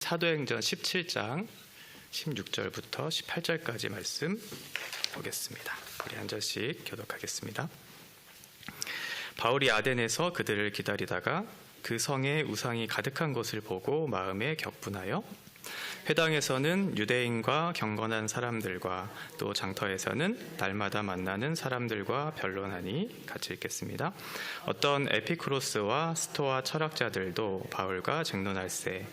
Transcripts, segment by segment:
사도행전 17장 16절부터 18절까지 말씀 보겠습니다. 우리 한 절씩 교독하겠습니다. 바울이 아덴에서 그들을 기다리다가 그 성에 우상이 가득한 것을 보고 마음에 격분하여 회당에서는 유대인과 경건한 사람들과 또 장터에서는 날마다 만나는 사람들과 변론하니, 같이 읽겠습니다. 어떤 에피쿠로스와 스토아 철학자들도 바울과 쟁론할세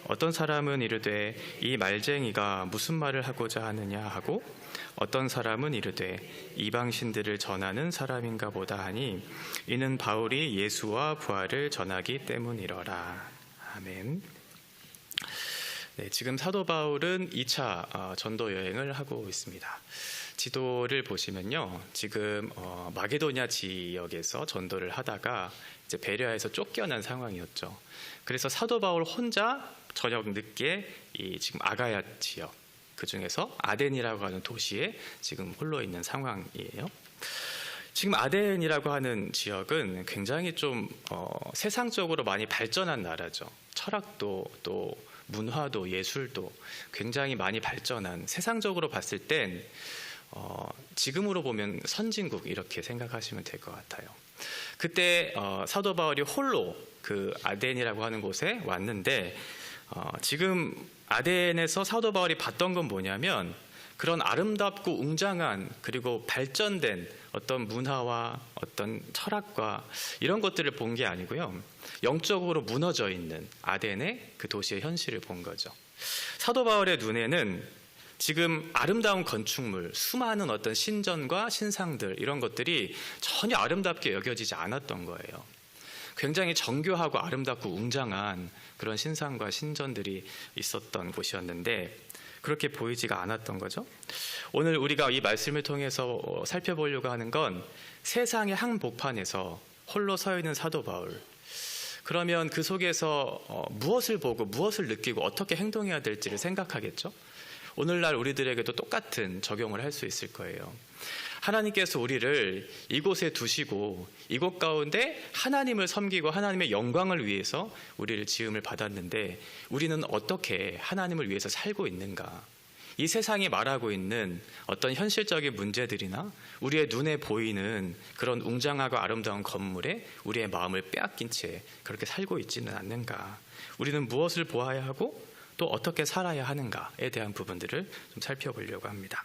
어떤 사람은 이르되 이 말쟁이가 무슨 말을 하고자 하느냐 하고, 어떤 사람은 이르되 이방신들을 전하는 사람인가 보다 하니 이는 바울이 예수와 부활을 전하기 때문이러라. 아멘. 네, 지금 사도 바울은 2차 전도 여행을 하고 있습니다. 지도를 보시면요, 지금 마게도냐 지역에서 전도를 하다가 이제 베레아에서 쫓겨난 상황이었죠. 그래서 사도 바울 혼자 저녁 늦게 지금 아가야 지역, 그 중에서 아덴이라고 하는 도시에 지금 홀로 있는 상황이에요. 지금 아덴이라고 하는 지역은 굉장히 좀 세상적으로 많이 발전한 나라죠. 철학도 또 문화도 예술도 굉장히 많이 발전한, 세상적으로 봤을 땐 지금으로 보면 선진국 이렇게 생각하시면 될 것 같아요. 그때 사도 바울이 홀로 그 아덴이라고 하는 곳에 왔는데, 지금 아덴에서 사도 바울이 봤던 건 뭐냐면 그런 아름답고 웅장한 그리고 발전된 어떤 문화와 어떤 철학과 이런 것들을 본 게 아니고요, 영적으로 무너져 있는 아덴의 그 도시의 현실을 본 거죠. 사도 바울의 눈에는 지금 아름다운 건축물, 수많은 어떤 신전과 신상들, 이런 것들이 전혀 아름답게 여겨지지 않았던 거예요. 굉장히 정교하고 아름답고 웅장한 그런 신상과 신전들이 있었던 곳이었는데 그렇게 보이지가 않았던 거죠. 오늘 우리가 이 말씀을 통해서 살펴보려고 하는 건 세상의 한복판에서 홀로 서 있는 사도 바울, 그러면 그 속에서 무엇을 보고 무엇을 느끼고 어떻게 행동해야 될지를 생각하겠죠. 오늘날 우리들에게도 똑같은 적용을 할 수 있을 거예요. 하나님께서 우리를 이곳에 두시고 이곳 가운데 하나님을 섬기고 하나님의 영광을 위해서 우리를 지음을 받았는데 우리는 어떻게 하나님을 위해서 살고 있는가? 이 세상이 말하고 있는 어떤 현실적인 문제들이나 우리의 눈에 보이는 그런 웅장하고 아름다운 건물에 우리의 마음을 빼앗긴 채 그렇게 살고 있지는 않는가? 우리는 무엇을 보아야 하고 또 어떻게 살아야 하는가에 대한 부분들을 좀 살펴보려고 합니다.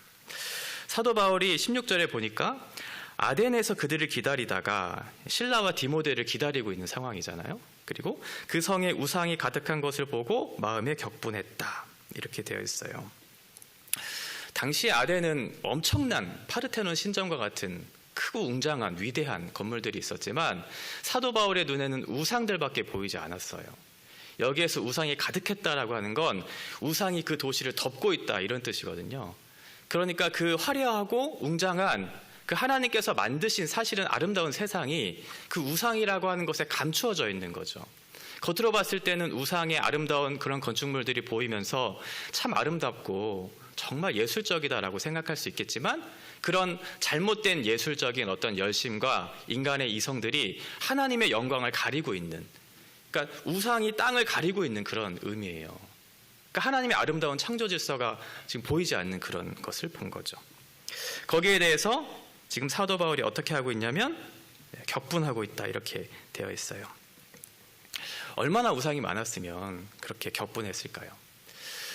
사도 바울이 16절에 보니까 아덴에서 그들을 기다리다가 실라와 디모데를 기다리고 있는 상황이잖아요. 그리고 그 성에 우상이 가득한 것을 보고 마음에 격분했다, 이렇게 되어 있어요. 당시 아덴은 엄청난 파르테논 신전과 같은 크고 웅장한 위대한 건물들이 있었지만 사도 바울의 눈에는 우상들밖에 보이지 않았어요. 여기에서 우상이 가득했다라고 하는 건 우상이 그 도시를 덮고 있다, 이런 뜻이거든요. 그러니까 그 화려하고 웅장한 그 하나님께서 만드신 사실은 아름다운 세상이 그 우상이라고 하는 것에 감추어져 있는 거죠. 겉으로 봤을 때는 우상의 아름다운 그런 건축물들이 보이면서 참 아름답고 정말 예술적이다라고 생각할 수 있겠지만 그런 잘못된 예술적인 어떤 열심과 인간의 이성들이 하나님의 영광을 가리고 있는, 그러니까 우상이 땅을 가리고 있는 그런 의미예요. 그러니까 하나님의 아름다운 창조 질서가 지금 보이지 않는 그런 것을 본 거죠. 거기에 대해서 지금 사도 바울이 어떻게 하고 있냐면 격분하고 있다, 이렇게 되어 있어요. 얼마나 우상이 많았으면 그렇게 격분했을까요?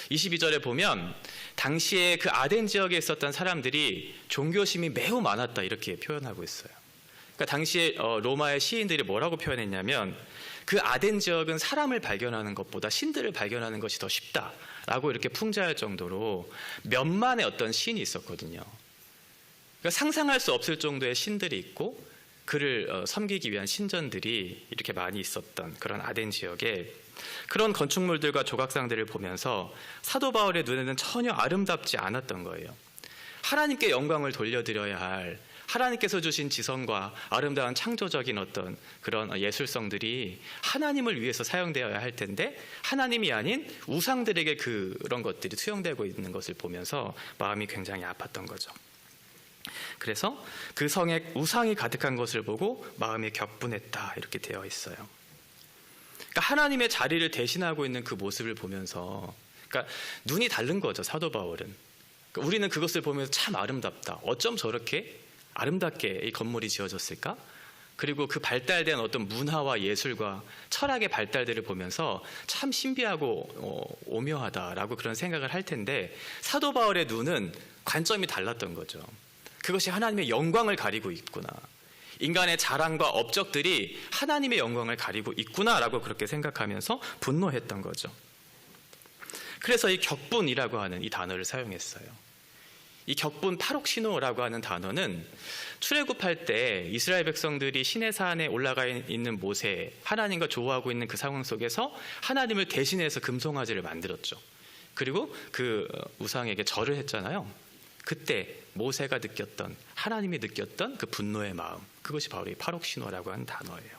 22절에 보면 당시에 그 아덴 지역에 있었던 사람들이 종교심이 매우 많았다, 이렇게 표현하고 있어요. 그러니까 당시에 로마의 시인들이 뭐라고 표현했냐면 그 아덴 지역은 사람을 발견하는 것보다 신들을 발견하는 것이 더 쉽다라고 이렇게 풍자할 정도로 몇만의 어떤 신이 있었거든요. 그러니까 상상할 수 없을 정도의 신들이 있고 그를 섬기기 위한 신전들이 이렇게 많이 있었던 그런 아덴 지역에 그런 건축물들과 조각상들을 보면서 사도 바울의 눈에는 전혀 아름답지 않았던 거예요. 하나님께 영광을 돌려드려야 할, 하나님께서 주신 지성과 아름다운 창조적인 어떤 그런 예술성들이 하나님을 위해서 사용되어야 할 텐데 하나님이 아닌 우상들에게 그런 것들이 수용되고 있는 것을 보면서 마음이 굉장히 아팠던 거죠. 그래서 그 성에 우상이 가득한 것을 보고 마음이 격분했다, 이렇게 되어 있어요. 그러니까 하나님의 자리를 대신하고 있는 그 모습을 보면서, 그러니까 눈이 다른 거죠, 사도 바울은. 그러니까 우리는 그것을 보면서 참 아름답다. 어쩜 저렇게 아름답게 이 건물이 지어졌을까? 그리고 그 발달된 어떤 문화와 예술과 철학의 발달들을 보면서 참 신비하고 오묘하다라고 그런 생각을 할 텐데, 사도 바울의 눈은 관점이 달랐던 거죠. 그것이 하나님의 영광을 가리고 있구나, 인간의 자랑과 업적들이 하나님의 영광을 가리고 있구나라고 그렇게 생각하면서 분노했던 거죠. 그래서 이 격분이라고 하는 이 단어를 사용했어요. 이 격분 파록시노라고 하는 단어는 출애굽할 때 이스라엘 백성들이 시내산에 올라가 있는 모세, 하나님과 조화하고 있는 그 상황 속에서 하나님을 대신해서 금송아지를 만들었죠. 그리고 그 우상에게 절을 했잖아요. 그때 모세가 느꼈던, 하나님이 느꼈던 그 분노의 마음, 그것이 바로 이 파록시노라고 하는 단어예요.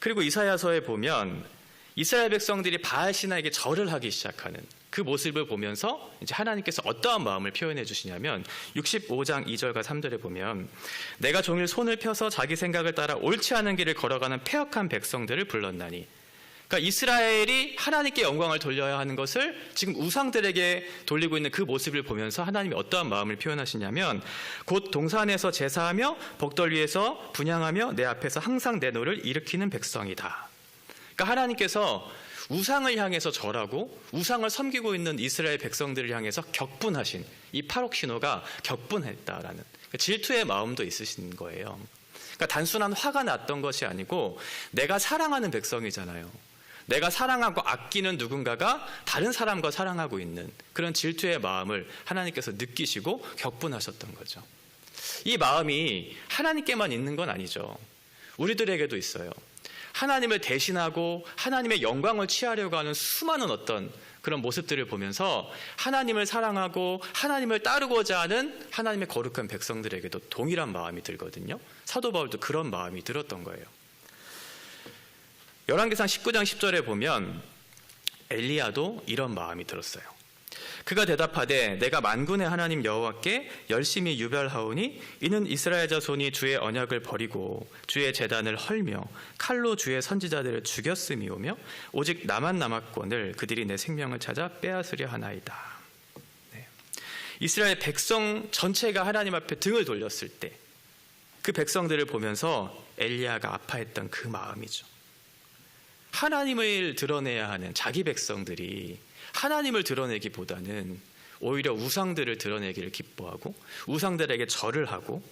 그리고 이사야서에 보면 이스라엘 백성들이 바알 신에게 절을 하기 시작하는 그 모습을 보면서 이제 하나님께서 어떠한 마음을 표현해 주시냐면 65장 2절과 3절에 보면, 내가 종일 손을 펴서 자기 생각을 따라 옳지 않은 길을 걸어가는 패역한 백성들을 불렀나니. 그러니까 이스라엘이 하나님께 영광을 돌려야 하는 것을 지금 우상들에게 돌리고 있는 그 모습을 보면서 하나님이 어떠한 마음을 표현하시냐면, 곧 동산에서 제사하며 복돌 위에서 분향하며 내 앞에서 항상 내 노를 일으키는 백성이다. 그러니까 하나님께서 우상을 향해서 절하고 우상을 섬기고 있는 이스라엘 백성들을 향해서 격분하신 이 파록시노가 격분했다라는 질투의 마음도 있으신 거예요. 그러니까 단순한 화가 났던 것이 아니고, 내가 사랑하는 백성이잖아요. 내가 사랑하고 아끼는 누군가가 다른 사람과 사랑하고 있는 그런 질투의 마음을 하나님께서 느끼시고 격분하셨던 거죠. 이 마음이 하나님께만 있는 건 아니죠. 우리들에게도 있어요. 하나님을 대신하고 하나님의 영광을 취하려고 하는 수많은 어떤 그런 모습들을 보면서 하나님을 사랑하고 하나님을 따르고자 하는 하나님의 거룩한 백성들에게도 동일한 마음이 들거든요. 사도 바울도 그런 마음이 들었던 거예요. 열왕기상 19장 10절에 보면 엘리야도 이런 마음이 들었어요. 그가 대답하되 내가 만군의 하나님 여호와께 열심히 유별하오니 이는 이스라엘 자손이 주의 언약을 버리고 주의 제단을 헐며 칼로 주의 선지자들을 죽였음이오며 오직 나만 남았거늘 그들이 내 생명을 찾아 빼앗으려 하나이다. 네. 이스라엘 백성 전체가 하나님 앞에 등을 돌렸을 때 그 백성들을 보면서 엘리야가 아파했던 그 마음이죠. 하나님을 드러내야 하는 자기 백성들이 하나님을 드러내기보다는 오히려 우상들을 드러내기를 기뻐하고 우상들에게 절을 하고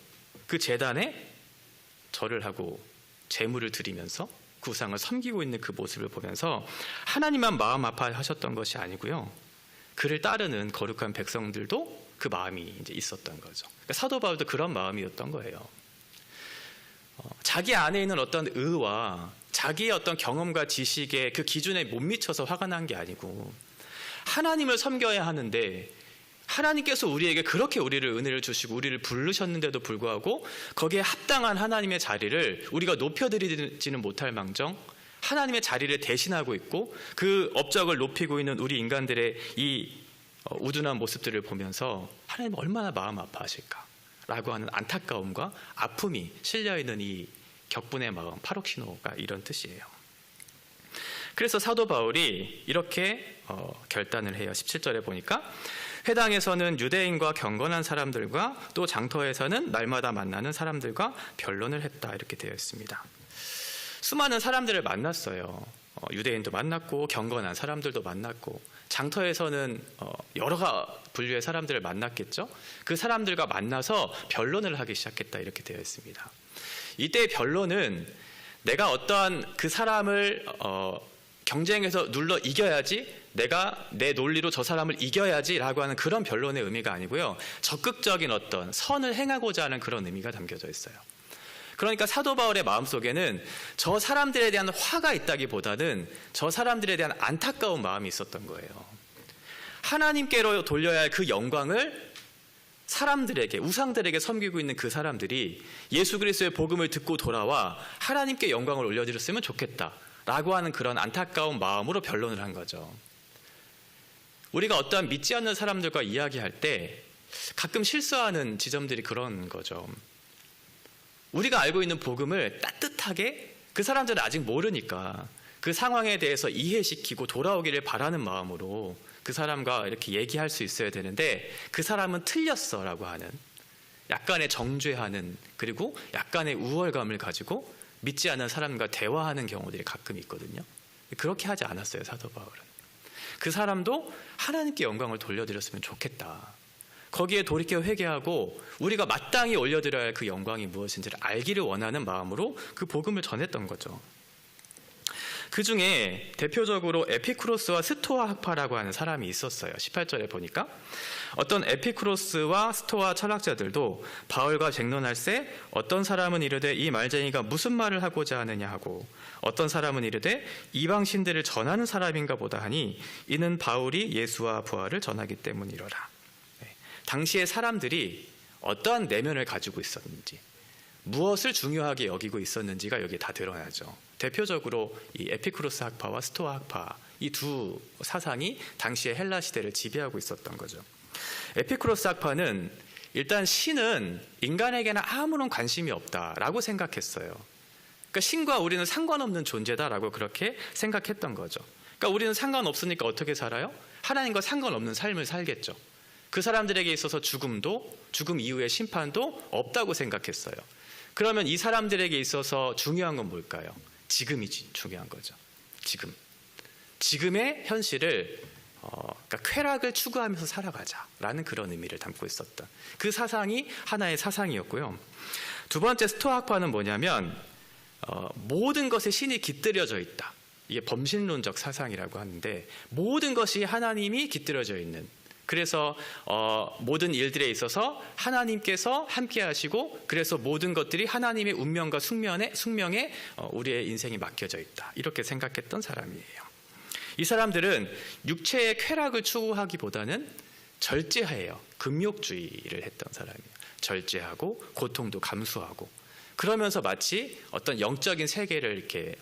그 제단에 절을 하고 제물을 드리면서 그 우상을 섬기고 있는 그 모습을 보면서 하나님만 마음 아파하셨던 것이 아니고요, 그를 따르는 거룩한 백성들도 그 마음이 이제 있었던 거죠. 그러니까 사도 바울도 그런 마음이었던 거예요. 자기 안에 있는 어떤 의와 자기의 어떤 경험과 지식의 그 기준에 못 미쳐서 화가 난 게 아니고, 하나님을 섬겨야 하는데 하나님께서 우리에게 그렇게 우리를 은혜를 주시고 우리를 부르셨는데도 불구하고 거기에 합당한 하나님의 자리를 우리가 높여드리지는 못할 망정 하나님의 자리를 대신하고 있고 그 업적을 높이고 있는 우리 인간들의 이 우둔한 모습들을 보면서 하나님 얼마나 마음 아파하실까라고 하는 안타까움과 아픔이 실려있는 이 격분의 마음, 파록시노가 이런 뜻이에요. 그래서 사도 바울이 이렇게 결단을 해요. 17절에 보니까 회당에서는 유대인과 경건한 사람들과 또 장터에서는 날마다 만나는 사람들과 변론을 했다, 이렇게 되어 있습니다. 수많은 사람들을 만났어요. 유대인도 만났고 경건한 사람들도 만났고 장터에서는 여러 분류의 사람들을 만났겠죠. 그 사람들과 만나서 변론을 하기 시작했다, 이렇게 되어 있습니다. 이때의 변론은 내가 어떠한 그 사람을 경쟁에서 눌러 이겨야지, 내가 내 논리로 저 사람을 이겨야지라고 하는 그런 변론의 의미가 아니고요, 적극적인 어떤 선을 행하고자 하는 그런 의미가 담겨져 있어요. 그러니까 사도 바울의 마음속에는 저 사람들에 대한 화가 있다기보다는 저 사람들에 대한 안타까운 마음이 있었던 거예요. 하나님께로 돌려야 할 그 영광을 사람들에게, 우상들에게 섬기고 있는 그 사람들이 예수 그리스도의 복음을 듣고 돌아와 하나님께 영광을 올려드렸으면 좋겠다라고 하는 그런 안타까운 마음으로 변론을 한 거죠. 우리가 어떠한 믿지 않는 사람들과 이야기할 때 가끔 실수하는 지점들이 그런 거죠. 우리가 알고 있는 복음을 따뜻하게, 그 사람들은 아직 모르니까 그 상황에 대해서 이해시키고 돌아오기를 바라는 마음으로 그 사람과 이렇게 얘기할 수 있어야 되는데 그 사람은 틀렸어라고 하는 약간의 정죄하는 그리고 약간의 우월감을 가지고 믿지 않는 사람과 대화하는 경우들이 가끔 있거든요. 그렇게 하지 않았어요, 사도 바울은. 그 사람도 하나님께 영광을 돌려드렸으면 좋겠다. 거기에 돌이켜 회개하고 우리가 마땅히 올려드려야 할 그 영광이 무엇인지를 알기를 원하는 마음으로 그 복음을 전했던 거죠. 그 중에 대표적으로 에피쿠로스와 스토아 학파라고 하는 사람이 있었어요. 18절에 보니까 어떤 에피쿠로스와 스토아 철학자들도 바울과 쟁론할세 어떤 사람은 이르되 이 말쟁이가 무슨 말을 하고자 하느냐 하고 어떤 사람은 이르되 이방신들을 전하는 사람인가 보다 하니 이는 바울이 예수와 부활을 전하기 때문이로라. 당시의 사람들이 어떠한 내면을 가지고 있었는지 무엇을 중요하게 여기고 있었는지가 여기에 다 드러나죠. 대표적으로 이 에피쿠로스 학파와 스토아 학파 이 두 사상이 당시의 헬라 시대를 지배하고 있었던 거죠. 에피쿠로스 학파는 일단 신은 인간에게는 아무런 관심이 없다라고 생각했어요. 그러니까 신과 우리는 상관없는 존재다라고 그렇게 생각했던 거죠. 그러니까 우리는 상관없으니까 어떻게 살아요? 하나님과 상관없는 삶을 살겠죠. 그 사람들에게 있어서 죽음도 죽음 이후의 심판도 없다고 생각했어요. 그러면 이 사람들에게 있어서 중요한 건 뭘까요? 지금이 중요한 거죠. 지금의 현실을 그러니까 쾌락을 추구하면서 살아가자라는 그런 의미를 담고 있었던 그 사상이 하나의 사상이었고요. 두 번째 스토아학파는 뭐냐면 모든 것에 신이 깃들여져 있다. 이게 범신론적 사상이라고 하는데 모든 것이 하나님이 깃들여져 있는 그래서 모든 일들에 있어서 하나님께서 함께 하시고 그래서 모든 것들이 하나님의 운명과 숙명에 우리의 인생이 맡겨져 있다. 이렇게 생각했던 사람이에요. 이 사람들은 육체의 쾌락을 추구하기보다는 절제해요. 금욕주의를 했던 사람이에요. 절제하고 고통도 감수하고 그러면서 마치 어떤 영적인 세계를 이렇게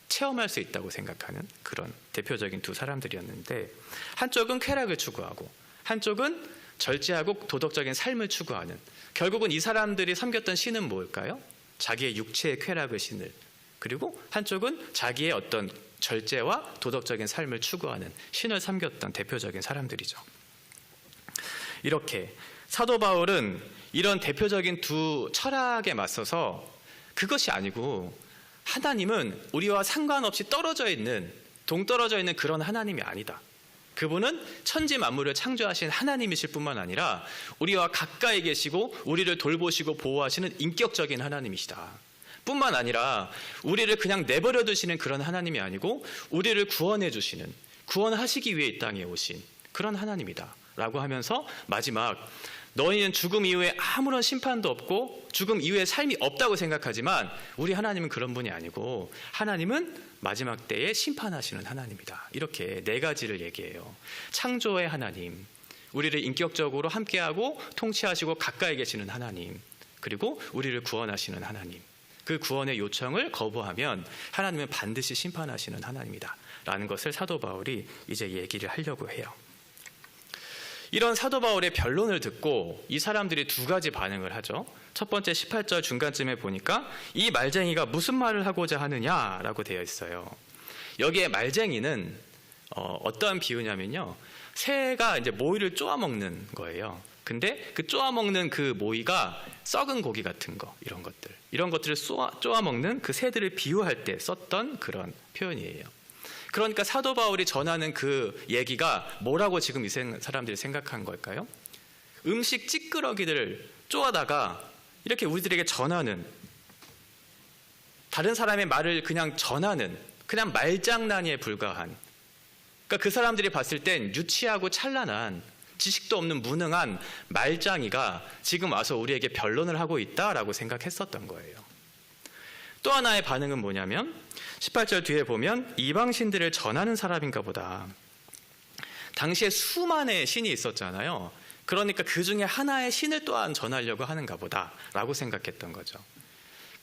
체험할 수 있다고 생각하는 그런 대표적인 두 사람들이었는데 한쪽은 쾌락을 추구하고 한쪽은 절제하고 도덕적인 삶을 추구하는 결국은 이 사람들이 섬겼던 신은 뭘까요? 자기의 육체의 쾌락의 신을 그리고 한쪽은 자기의 어떤 절제와 도덕적인 삶을 추구하는 신을 섬겼던 대표적인 사람들이죠. 이렇게 사도 바울은 이런 대표적인 두 철학에 맞서서 그것이 아니고 하나님은 우리와 상관없이 동떨어져 있는 그런 하나님이 아니다. 그분은 천지 만물을 창조하신 하나님이실 뿐만 아니라 우리와 가까이 계시고 우리를 돌보시고 보호하시는 인격적인 하나님이시다. 뿐만 아니라 우리를 그냥 내버려 두시는 그런 하나님이 아니고 우리를 구원해 주시는 구원하시기 위해 이 땅에 오신 그런 하나님이다 라고 하면서 마지막 너희는 죽음 이후에 아무런 심판도 없고 죽음 이후에 삶이 없다고 생각하지만 우리 하나님은 그런 분이 아니고 하나님은 마지막 때에 심판하시는 하나님이다. 이렇게 네 가지를 얘기해요. 창조의 하나님, 우리를 인격적으로 함께하고 통치하시고 가까이 계시는 하나님, 그리고 우리를 구원하시는 하나님. 그 구원의 요청을 거부하면 하나님은 반드시 심판하시는 하나님이다 라는 것을 사도 바울이 이제 얘기를 하려고 해요. 이런 사도 바울의 변론을 듣고 이 사람들이 두 가지 반응을 하죠. 첫 번째 18절 중간쯤에 보니까 이 말쟁이가 무슨 말을 하고자 하느냐라고 되어 있어요. 여기에 말쟁이는 어떠한 비유냐면요. 새가 이제 모이를 쪼아먹는 거예요. 근데 그 쪼아먹는 그 모이가 썩은 고기 같은 거 이런 것들을 쪼아먹는 그 새들을 비유할 때 썼던 그런 표현이에요. 그러니까 사도 바울이 전하는 그 얘기가 뭐라고 지금 이 사람들이 생각한 걸까요? 음식 찌끄러기들을 쪼아다가 이렇게 우리들에게 전하는 다른 사람의 말을 그냥 전하는 그냥 말장난에 불과한 그러니까 그 사람들이 봤을 땐 유치하고 찬란한 지식도 없는 무능한 말장이가 지금 와서 우리에게 변론을 하고 있다라고 생각했었던 거예요. 또 하나의 반응은 뭐냐면 18절 뒤에 보면 이방신들을 전하는 사람인가 보다. 당시에 수만의 신이 있었잖아요. 그러니까 그 중에 하나의 신을 또한 전하려고 하는가 보다 라고 생각했던 거죠.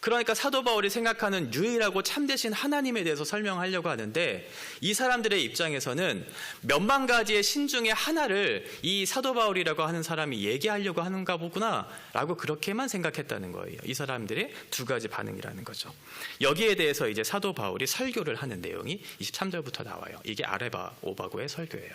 그러니까 사도 바울이 생각하는 유일하고 참되신 하나님에 대해서 설명하려고 하는데, 이 사람들의 입장에서는 몇만 가지의 신 중에 하나를 이 사도 바울이라고 하는 사람이 얘기하려고 하는가 보구나 라고 그렇게만 생각했다는 거예요. 이 사람들의 두 가지 반응이라는 거죠. 여기에 대해서 이제 사도 바울이 설교를 하는 내용이 23절부터 나와요. 이게 아레오바고의 설교예요.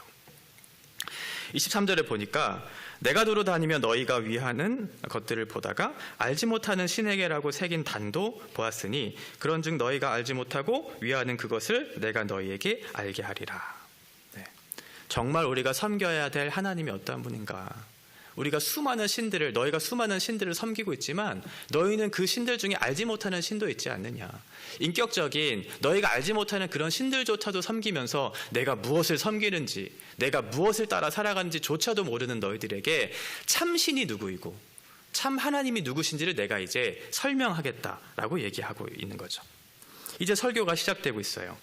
23절에 보니까 내가 두루 다니며 너희가 위하는 것들을 보다가 알지 못하는 신에게라고 새긴 단도 보았으니 그런즉 너희가 알지 못하고 위하는 그것을 내가 너희에게 알게 하리라. 네. 정말 우리가 섬겨야 될 하나님이 어떠한 분인가. 우리가 너희가 수많은 신들을 섬기고 있지만 너희는 그 신들 중에 알지 못하는 신도 있지 않느냐. 인격적인 너희가 알지 못하는 그런 신들조차도 섬기면서 내가 무엇을 섬기는지, 내가 무엇을 따라 살아가는지조차도 모르는 너희들에게 참 신이 누구이고 참 하나님이 누구신지를 내가 이제 설명하겠다라고 얘기하고 있는 거죠. 이제 설교가 시작되고 있어요.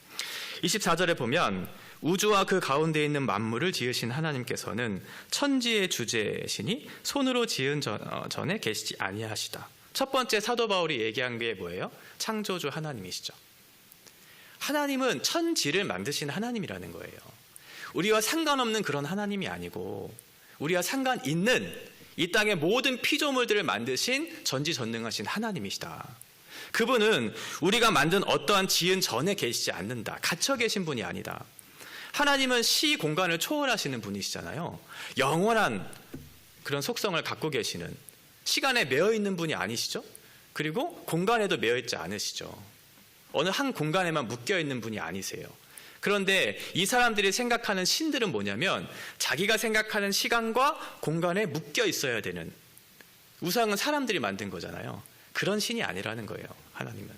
24절에 보면 우주와 그 가운데 있는 만물을 지으신 하나님께서는 천지의 주제시니 손으로 지은 전에 계시지 아니하시다. 첫 번째 사도 바울이 얘기한 게 뭐예요? 창조주 하나님이시죠. 하나님은 천지를 만드신 하나님이라는 거예요. 우리와 상관없는 그런 하나님이 아니고 우리와 상관 있는 이 땅의 모든 피조물들을 만드신 전지전능하신 하나님이시다. 그분은 우리가 만든 어떠한 지은 전에 계시지 않는다. 갇혀 계신 분이 아니다. 하나님은 시 공간을 초월하시는 분이시잖아요. 영원한 그런 속성을 갖고 계시는, 시간에 매여 있는 분이 아니시죠? 그리고 공간에도 매여 있지 않으시죠. 어느 한 공간에만 묶여 있는 분이 아니세요. 그런데 이 사람들이 생각하는 신들은 뭐냐면 자기가 생각하는 시간과 공간에 묶여 있어야 되는, 우상은 사람들이 만든 거잖아요. 그런 신이 아니라는 거예요. 하나님은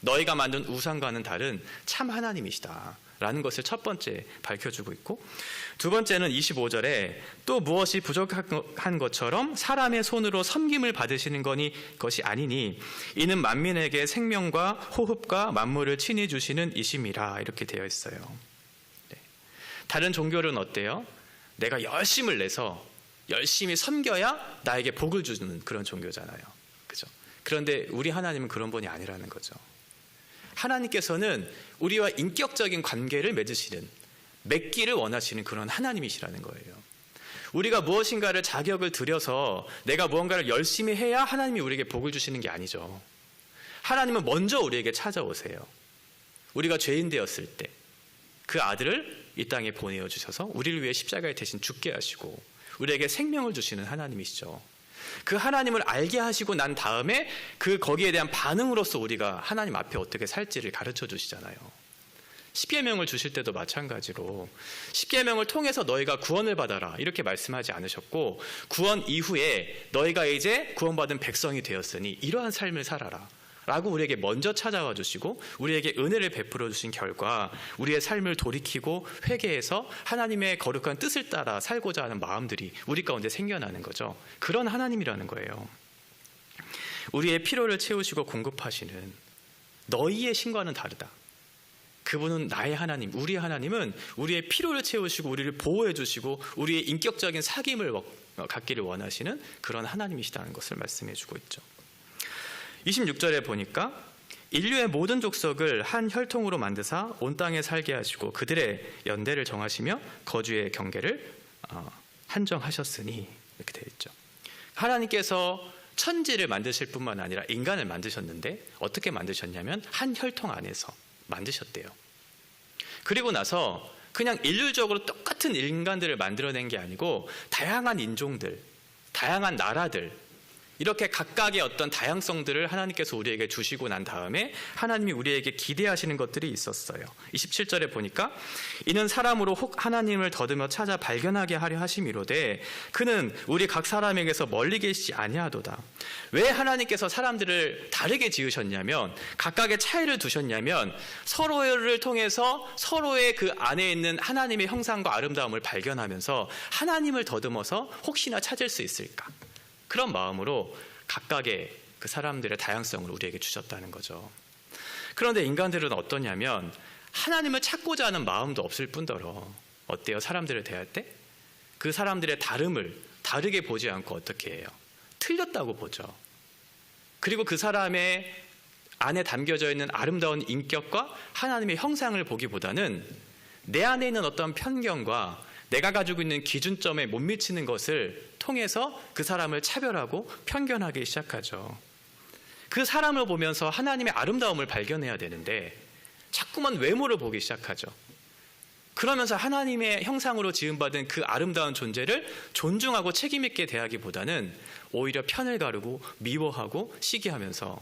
너희가 만든 우상과는 다른 참 하나님이시다 라는 것을 첫 번째 밝혀주고 있고, 두 번째는 25절에 또 무엇이 부족한 것처럼 사람의 손으로 섬김을 받으시는 것이 아니니 이는 만민에게 생명과 호흡과 만물을 친히 주시는 이심이라, 이렇게 되어 있어요. 네. 다른 종교는 어때요? 내가 열심을 내서 열심히 섬겨야 나에게 복을 주는 그런 종교잖아요. 그죠? 그런데 우리 하나님은 그런 분이 아니라는 거죠. 하나님께서는 우리와 인격적인 관계를 맺기를 원하시는 그런 하나님이시라는 거예요. 우리가 무엇인가를 자격을 들여서 내가 무언가를 열심히 해야 하나님이 우리에게 복을 주시는 게 아니죠. 하나님은 먼저 우리에게 찾아오세요. 우리가 죄인 되었을 때 그 아들을 이 땅에 보내어 주셔서 우리를 위해 십자가에 대신 죽게 하시고 우리에게 생명을 주시는 하나님이시죠. 그 하나님을 알게 하시고 난 다음에 거기에 대한 반응으로서 우리가 하나님 앞에 어떻게 살지를 가르쳐 주시잖아요. 십계명을 주실 때도 마찬가지로 십계명을 통해서 너희가 구원을 받아라 이렇게 말씀하지 않으셨고, 구원 이후에 너희가 이제 구원받은 백성이 되었으니 이러한 삶을 살아라 라고 우리에게 먼저 찾아와 주시고 우리에게 은혜를 베풀어 주신 결과 우리의 삶을 돌이키고 회개해서 하나님의 거룩한 뜻을 따라 살고자 하는 마음들이 우리 가운데 생겨나는 거죠. 그런 하나님이라는 거예요. 우리의 필요를 채우시고 공급하시는, 너희의 신과는 다르다. 그분은 나의 하나님, 우리의 하나님은 우리의 필요를 채우시고 우리를 보호해 주시고 우리의 인격적인 사귐을 갖기를 원하시는 그런 하나님이시다는 것을 말씀해 주고 있죠. 26절에 보니까 인류의 모든 족속을 한 혈통으로 만드사 온 땅에 살게 하시고 그들의 연대를 정하시며 거주의 경계를 한정하셨으니, 이렇게 되어 있죠. 하나님께서 천지를 만드실 뿐만 아니라 인간을 만드셨는데 어떻게 만드셨냐면 한 혈통 안에서 만드셨대요. 그리고 나서 그냥 일률적으로 똑같은 인간들을 만들어낸 게 아니고 다양한 인종들, 다양한 나라들, 이렇게 각각의 어떤 다양성들을 하나님께서 우리에게 주시고 난 다음에 하나님이 우리에게 기대하시는 것들이 있었어요. 27절에 보니까 이는 사람으로 혹 하나님을 더듬어 찾아 발견하게 하려 하심이로되 그는 우리 각 사람에게서 멀리 계시지 아니하도다. 왜 하나님께서 사람들을 다르게 지으셨냐면, 각각의 차이를 두셨냐면 서로를 통해서 서로의 그 안에 있는 하나님의 형상과 아름다움을 발견하면서 하나님을 더듬어서 혹시나 찾을 수 있을까, 그런 마음으로 각각의 그 사람들의 다양성을 우리에게 주셨다는 거죠. 그런데 인간들은 어떠냐면 하나님을 찾고자 하는 마음도 없을 뿐더러 어때요? 사람들을 대할 때 그 사람들의 다름을 다르게 보지 않고 어떻게 해요? 틀렸다고 보죠. 그리고 그 사람의 안에 담겨져 있는 아름다운 인격과 하나님의 형상을 보기보다는 내 안에 있는 어떤 편견과 내가 가지고 있는 기준점에 못 미치는 것을 통해서 그 사람을 차별하고 편견하기 시작하죠. 그 사람을 보면서 하나님의 아름다움을 발견해야 되는데 자꾸만 외모를 보기 시작하죠. 그러면서 하나님의 형상으로 지음받은 그 아름다운 존재를 존중하고 책임있게 대하기보다는 오히려 편을 가르고 미워하고 시기하면서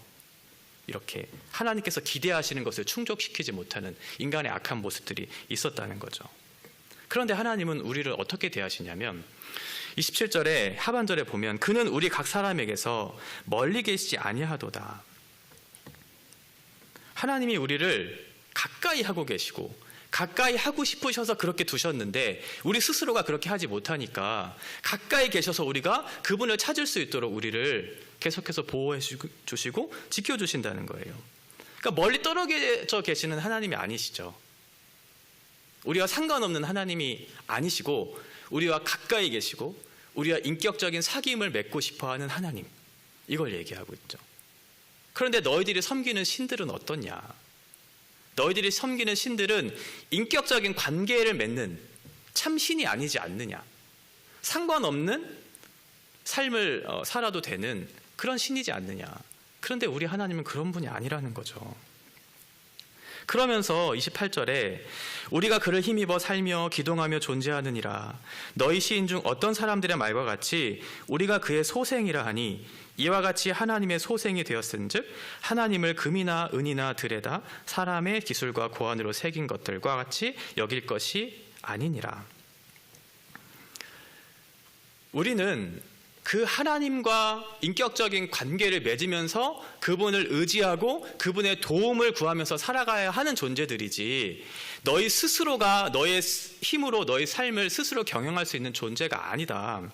이렇게 하나님께서 기대하시는 것을 충족시키지 못하는 인간의 악한 모습들이 있었다는 거죠. 그런데 하나님은 우리를 어떻게 대하시냐면 27절에 하반절에 보면 그는 우리 각 사람에게서 멀리 계시지 아니하도다. 하나님이 우리를 가까이 하고 계시고 가까이 하고 싶으셔서 그렇게 두셨는데 우리 스스로가 그렇게 하지 못하니까 가까이 계셔서 우리가 그분을 찾을 수 있도록 우리를 계속해서 보호해 주시고 지켜주신다는 거예요. 그러니까 멀리 떨어져 계시는 하나님이 아니시죠. 우리와 상관없는 하나님이 아니시고 우리와 가까이 계시고 우리와 인격적인 사귐을 맺고 싶어하는 하나님, 이걸 얘기하고 있죠. 그런데 너희들이 섬기는 신들은 어떠냐? 너희들이 섬기는 신들은 인격적인 관계를 맺는 참 신이 아니지 않느냐? 상관없는 삶을 살아도 되는 그런 신이지 않느냐? 그런데 우리 하나님은 그런 분이 아니라는 거죠. 그러면서 28절에 우리가 그를 힘입어 살며 기동하며 존재하느니라. 너희 시인 중 어떤 사람들의 말과 같이 우리가 그의 소생이라 하니 이와 같이 하나님의 소생이 되었은즉 하나님을 금이나 은이나 들에다 사람의 기술과 고안으로 새긴 것들과 같이 여길 것이 아니니라. 우리는 그 하나님과 인격적인 관계를 맺으면서 그분을 의지하고 그분의 도움을 구하면서 살아가야 하는 존재들이지 너희 스스로가 너의 힘으로 너희 삶을 스스로 경영할 수 있는 존재가 아니다.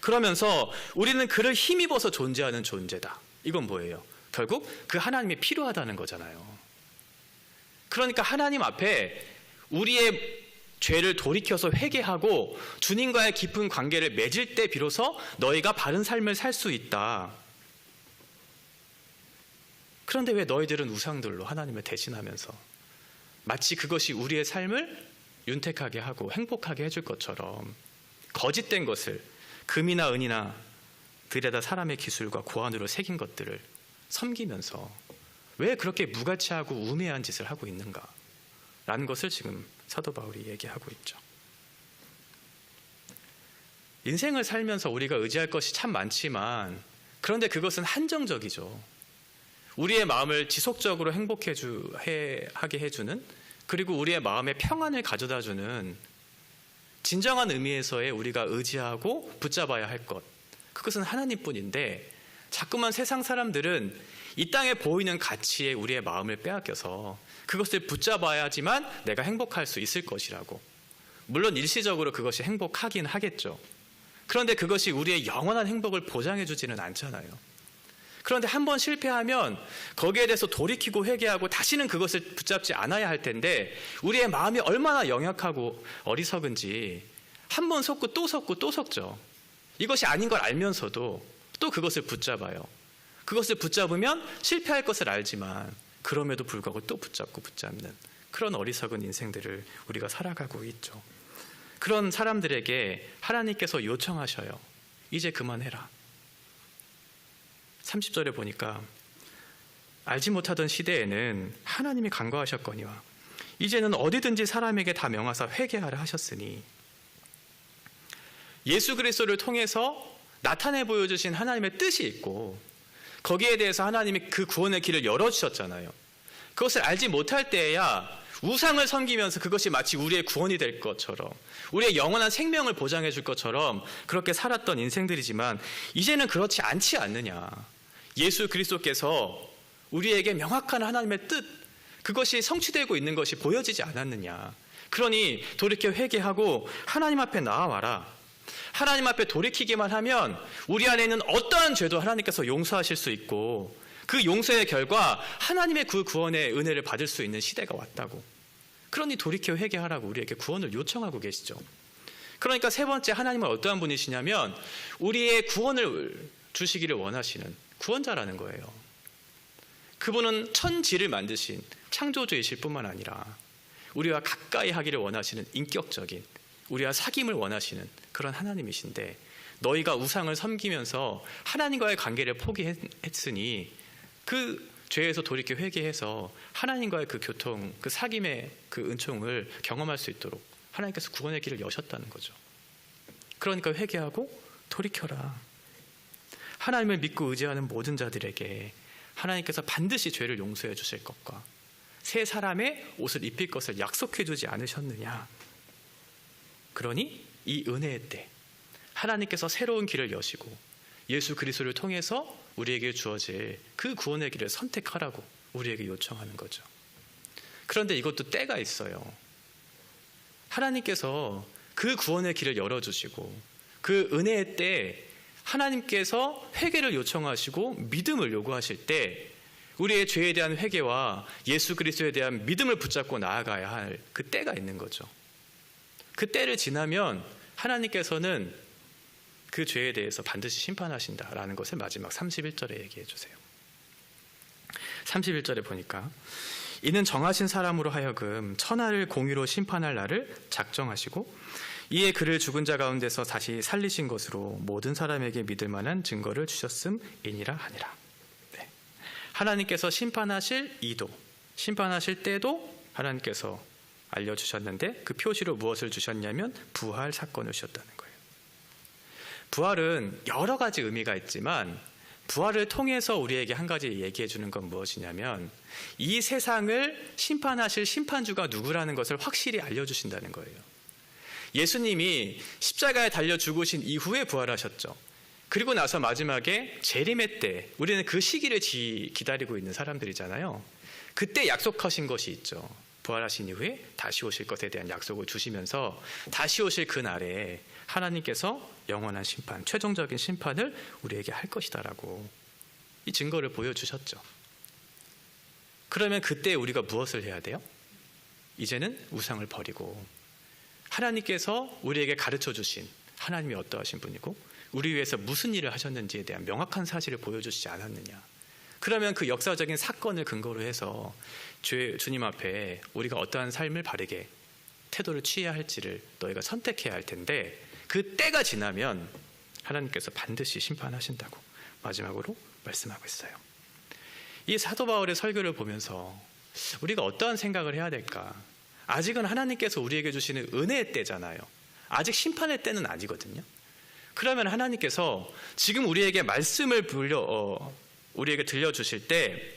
그러면서 우리는 그를 힘입어서 존재하는 존재다. 이건 뭐예요? 결국 그 하나님이 필요하다는 거잖아요. 그러니까 하나님 앞에 우리의 죄를 돌이켜서 회개하고 주님과의 깊은 관계를 맺을 때 비로소 너희가 바른 삶을 살 수 있다. 그런데 왜 너희들은 우상들로 하나님을 대신하면서 마치 그것이 우리의 삶을 윤택하게 하고 행복하게 해줄 것처럼 거짓된 것을 금이나 은이나 들에다 사람의 기술과 고안으로 새긴 것들을 섬기면서 왜 그렇게 무가치하고 우매한 짓을 하고 있는가? 라는 것을 지금 사도 바울이 얘기하고 있죠. 인생을 살면서 우리가 의지할 것이 참 많지만 그런데 그것은 한정적이죠. 우리의 마음을 지속적으로 하게 해주는 그리고 우리의 마음에 평안을 가져다주는 진정한 의미에서의 우리가 의지하고 붙잡아야 할 것, 그것은 하나님뿐인데 자꾸만 세상 사람들은 이 땅에 보이는 가치에 우리의 마음을 빼앗겨서 그것을 붙잡아야지만 내가 행복할 수 있을 것이라고. 물론 일시적으로 그것이 행복하긴 하겠죠. 그런데 그것이 우리의 영원한 행복을 보장해 주지는 않잖아요. 그런데 한번 실패하면 거기에 대해서 돌이키고 회개하고 다시는 그것을 붙잡지 않아야 할 텐데 우리의 마음이 얼마나 영약하고 어리석은지 한 번 속고 또 속고 또 속죠. 이것이 아닌 걸 알면서도 또 그것을 붙잡아요. 그것을 붙잡으면 실패할 것을 알지만 그럼에도 불구하고 또 붙잡는 그런 어리석은 인생들을 우리가 살아가고 있죠. 그런 사람들에게 하나님께서 요청하셔요. 이제 그만해라. 30절에 보니까 알지 못하던 시대에는 하나님이 간과하셨거니와 이제는 어디든지 사람에게 다 명하사 회개하라 하셨으니 예수 그리스도를 통해서 나타내 보여주신 하나님의 뜻이 있고 거기에 대해서 하나님이 그 구원의 길을 열어주셨잖아요. 그것을 알지 못할 때에야 우상을 섬기면서 그것이 마치 우리의 구원이 될 것처럼 우리의 영원한 생명을 보장해 줄 것처럼 그렇게 살았던 인생들이지만 이제는 그렇지 않지 않느냐. 예수 그리스도께서 우리에게 명확한 하나님의 뜻, 그것이 성취되고 있는 것이 보여지지 않았느냐. 그러니 돌이켜 회개하고 하나님 앞에 나아와라. 하나님 앞에 돌이키기만 하면 우리 안에 있는 어떠한 죄도 하나님께서 용서하실 수 있고 그 용서의 결과 하나님의 그 구원의 은혜를 받을 수 있는 시대가 왔다고. 그러니 돌이켜 회개하라고 우리에게 구원을 요청하고 계시죠. 그러니까 세 번째, 하나님은 어떠한 분이시냐면 우리의 구원을 주시기를 원하시는 구원자라는 거예요. 그분은 천지를 만드신 창조주이실 뿐만 아니라 우리와 가까이 하기를 원하시는 인격적인, 우리와 사귐을 원하시는 그런 하나님이신데, 너희가 우상을 섬기면서 하나님과의 관계를 포기했으니 그 죄에서 돌이켜 회개해서 하나님과의 그 교통, 그 사귐의 그 은총을 경험할 수 있도록 하나님께서 구원의 길을 여셨다는 거죠. 그러니까 회개하고 돌이켜라. 하나님을 믿고 의지하는 모든 자들에게 하나님께서 반드시 죄를 용서해 주실 것과 새 사람의 옷을 입힐 것을 약속해 주지 않으셨느냐. 그러니 이 은혜의 때 하나님께서 새로운 길을 여시고 예수 그리스도를 통해서 우리에게 주어질 그 구원의 길을 선택하라고 우리에게 요청하는 거죠. 그런데 이것도 때가 있어요. 하나님께서 그 구원의 길을 열어주시고 그 은혜의 때 하나님께서 회개를 요청하시고 믿음을 요구하실 때 우리의 죄에 대한 회개와 예수 그리스도에 대한 믿음을 붙잡고 나아가야 할 그 때가 있는 거죠. 그 때를 지나면 하나님께서는 그 죄에 대해서 반드시 심판하신다라는 것을 마지막 31절에 얘기해 주세요. 31절에 보니까 이는 정하신 사람으로 하여금 천하를 공의로 심판할 날을 작정하시고 이에 그를 죽은 자 가운데서 다시 살리신 것으로 모든 사람에게 믿을 만한 증거를 주셨음이니라 하니라. 네. 하나님께서 심판하실 이도, 심판하실 때도 하나님께서 알려주셨는데 그 표시로 무엇을 주셨냐면 부활 사건을 주셨다는 거예요. 부활은 여러 가지 의미가 있지만 부활을 통해서 우리에게 한 가지 얘기해 주는 건 무엇이냐면 이 세상을 심판하실 심판주가 누구라는 것을 확실히 알려주신다는 거예요. 예수님이 십자가에 달려 죽으신 이후에 부활하셨죠. 그리고 나서 마지막에 재림의 때 우리는 그 시기를 기다리고 있는 사람들이잖아요. 그때 약속하신 것이 있죠. 부활하신 이후에 다시 오실 것에 대한 약속을 주시면서 다시 오실 그 날에 하나님께서 영원한 심판, 최종적인 심판을 우리에게 할 것이다라고 이 증거를 보여주셨죠. 그러면 그때 우리가 무엇을 해야 돼요? 이제는 우상을 버리고 하나님께서 우리에게 가르쳐 주신 하나님이 어떠하신 분이고 우리 위해서 무슨 일을 하셨는지에 대한 명확한 사실을 보여주시지 않았느냐. 그러면 그 역사적인 사건을 근거로 해서 주님 앞에 우리가 어떠한 삶을 바르게 태도를 취해야 할지를 너희가 선택해야 할 텐데 그 때가 지나면 하나님께서 반드시 심판하신다고 마지막으로 말씀하고 있어요. 이 사도 바울의 설교를 보면서 우리가 어떠한 생각을 해야 될까? 아직은 하나님께서 우리에게 주시는 은혜의 때잖아요. 아직 심판의 때는 아니거든요. 그러면 하나님께서 지금 우리에게 말씀을 우리에게 들려주실 때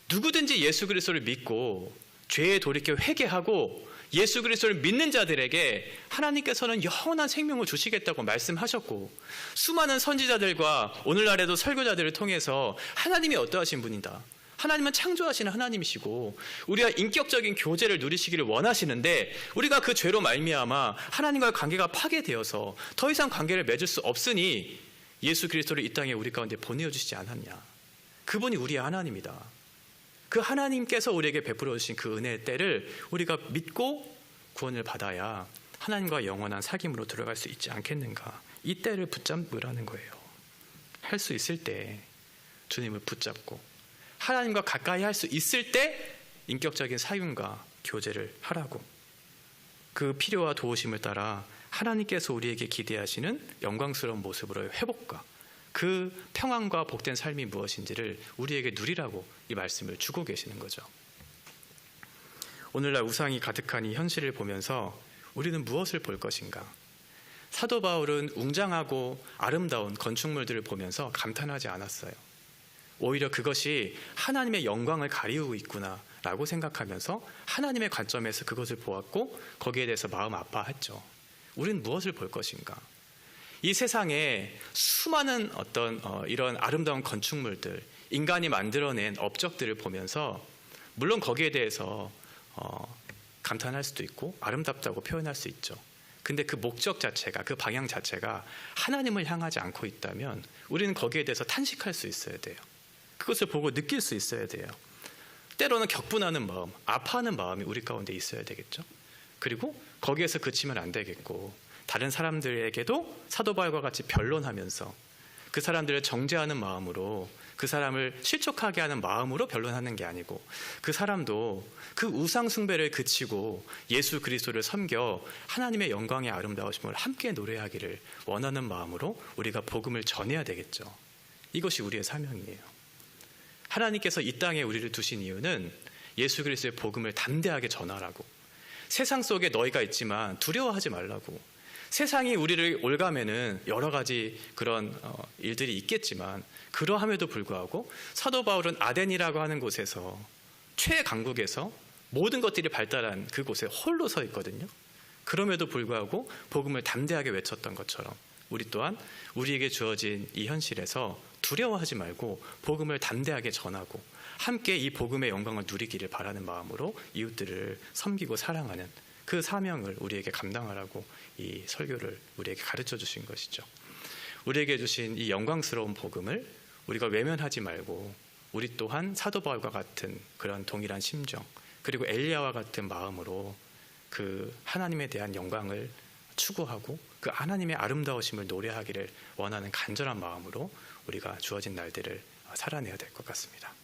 누구든지 예수 그리스도를 믿고 죄에 돌이켜 회개하고 예수 그리스도를 믿는 자들에게 하나님께서는 영원한 생명을 주시겠다고 말씀하셨고 수많은 선지자들과 오늘날에도 설교자들을 통해서 하나님이 어떠하신 분이다. 하나님은 창조하시는 하나님이시고 우리가 인격적인 교제를 누리시기를 원하시는데 우리가 그 죄로 말미암아 하나님과의 관계가 파괴되어서 더 이상 관계를 맺을 수 없으니 예수 그리스도를 이 땅에 우리 가운데 보내주시지 않았냐. 그분이 우리의 하나님이다. 그 하나님께서 우리에게 베풀어 주신 그 은혜의 때를 우리가 믿고 구원을 받아야 하나님과 영원한 사귐으로 들어갈 수 있지 않겠는가. 이 때를 붙잡으라는 거예요. 할 수 있을 때 주님을 붙잡고 하나님과 가까이 할 수 있을 때 인격적인 사귐과 교제를 하라고. 그 필요와 도우심을 따라 하나님께서 우리에게 기대하시는 영광스러운 모습으로의 회복과 그 평안과 복된 삶이 무엇인지를 우리에게 누리라고 이 말씀을 주고 계시는 거죠. 오늘날 우상이 가득한 이 현실을 보면서 우리는 무엇을 볼 것인가? 사도 바울은 웅장하고 아름다운 건축물들을 보면서 감탄하지 않았어요. 오히려 그것이 하나님의 영광을 가리우고 있구나라고 생각하면서 하나님의 관점에서 그것을 보았고 거기에 대해서 마음 아파했죠. 우리는 무엇을 볼 것인가? 이 세상에 수많은 이런 아름다운 건축물들, 인간이 만들어낸 업적들을 보면서 물론 거기에 대해서 감탄할 수도 있고 아름답다고 표현할 수 있죠. 근데 그 목적 자체가, 그 방향 자체가 하나님을 향하지 않고 있다면 우리는 거기에 대해서 탄식할 수 있어야 돼요. 그것을 보고 느낄 수 있어야 돼요. 때로는 격분하는 마음, 아파하는 마음이 우리 가운데 있어야 되겠죠. 그리고 거기에서 그치면 안 되겠고 다른 사람들에게도 사도 바울과 같이 변론하면서 그 사람들을 정죄하는 마음으로 그 사람을 실족하게 하는 마음으로 변론하는 게 아니고, 그 사람도 그 우상 숭배를 그치고 예수 그리스도를 섬겨 하나님의 영광의 아름다우심을 함께 노래하기를 원하는 마음으로 우리가 복음을 전해야 되겠죠. 이것이 우리의 사명이에요. 하나님께서 이 땅에 우리를 두신 이유는 예수 그리스도의 복음을 담대하게 전하라고, 세상 속에 너희가 있지만 두려워하지 말라고, 세상이 우리를 올가매는 여러 가지 그런 일들이 있겠지만 그러함에도 불구하고 사도 바울은 아덴이라고 하는 곳에서, 최강국에서 모든 것들이 발달한 그곳에 홀로 서 있거든요. 그럼에도 불구하고 복음을 담대하게 외쳤던 것처럼 우리 또한 우리에게 주어진 이 현실에서 두려워하지 말고 복음을 담대하게 전하고 함께 이 복음의 영광을 누리기를 바라는 마음으로 이웃들을 섬기고 사랑하는 그 사명을 우리에게 감당하라고 이 설교를 우리에게 가르쳐 주신 것이죠. 우리에게 주신 이 영광스러운 복음을 우리가 외면하지 말고 우리 또한 사도 바울과 같은 그런 동일한 심정, 그리고 엘리야와 같은 마음으로 그 하나님에 대한 영광을 추구하고 그 하나님의 아름다우심을 노래하기를 원하는 간절한 마음으로 우리가 주어진 날들을 살아내야 될 것 같습니다.